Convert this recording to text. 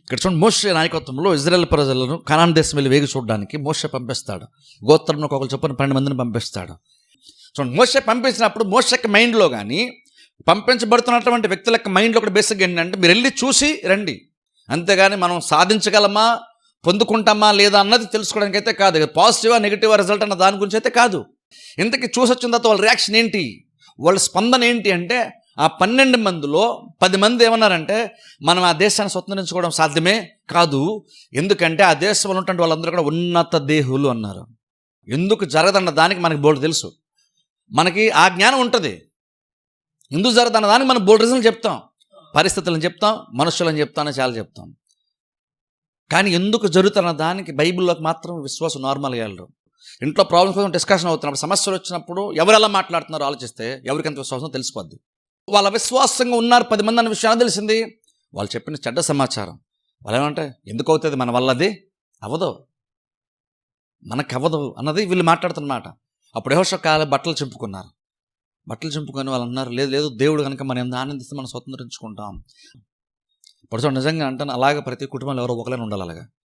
ఇక్కడ చూడండి, మోషే నాయకత్వంలో ఇజ్రాయెల్ ప్రజలను కనాన్ దేశం వెళ్ళి వేగి చూడడానికి మోషే పంపిస్తాడు. గోత్రంలో ఒకరు చొప్పున 12 మందిని పంపిస్తాడు. చూడండి, మోషే పంపించినప్పుడు మోషేకి మైండ్లో కానీ పంపించబడుతున్నటువంటి వ్యక్తుల యొక్క మైండ్లో కూడా బేసిక్ ఏంటంటే మీరు వెళ్ళి చూసి రండి, అంతేగాని మనం సాధించగలమా పొందుకుంటామా లేదా అన్నది తెలుసుకోవడానికి అయితే కాదు. పాజిటివా నెగిటివా రిజల్ట్ అన్న దాని గురించి అయితే కాదు. ఇంతకీ చూసి వచ్చిన తర్వాత వాళ్ళ రియాక్షన్ ఏంటి, వాళ్ళ స్పందన ఏంటి అంటే, ఆ 12 మందిలో 10 మంది ఏమన్నారంటే మనం ఆ దేశాన్ని స్వతంత్రించుకోవడం సాధ్యమే కాదు, ఎందుకంటే ఆ దేశంలో ఉన్నటువంటి వాళ్ళందరూ కూడా ఉన్నత దేహులు అన్నారు. ఎందుకు జరగదన్న దానికి మనకి బోల్డ్ తెలుసు, మనకి ఆ జ్ఞానం ఉంటుంది. ఎందుకు జరగదన్న దానికి మనం బోల్డ్ రీజన్లు చెప్తాం, పరిస్థితులను చెప్తాం, మనుషులను చెప్తామని చాలా చెప్తాం. కానీ ఎందుకు జరుగుతున్న దానికి బైబిల్లోకి మాత్రం విశ్వాసం నార్మల్గా వెళ్ళరు. ఇంట్లో ప్రాబ్లమ్స్ కోసం డిస్కషన్ అవుతున్నప్పుడు, సమస్యలు వచ్చినప్పుడు ఎవరు ఎలా మాట్లాడుతున్నారో ఆలోచిస్తే ఎవరికి ఎంత విశ్వాసం తెలిసిపోద్ది. వాళ్ళ విశ్వాసంగా ఉన్నారు 10 మంది అన్న విషయాన్ని తెలిసింది. వాళ్ళు చెప్పిన చెడ్డ సమాచారం వాళ్ళు ఏమంటే ఎందుకు అవుతుంది మన వల్ల, అది అవ్వదు, మనకు అవ్వదు అన్నది వీళ్ళు మాట్లాడుతున్నమాట. అప్పుడు యెహోషువ బట్టలు చింపుకున్నారు. బట్టలు చింపుకొని వాళ్ళు అన్నారు, లేదు లేదు, దేవుడు కనుక మనం ఎంత ఆనందిస్తే మనం స్వతంత్రించుకుంటాం. ఇప్పుడు నిజంగా అంటాను, అలాగే ప్రతి కుటుంబంలో ఎవరో ఒకరైనా ఉండాలి అలాగా.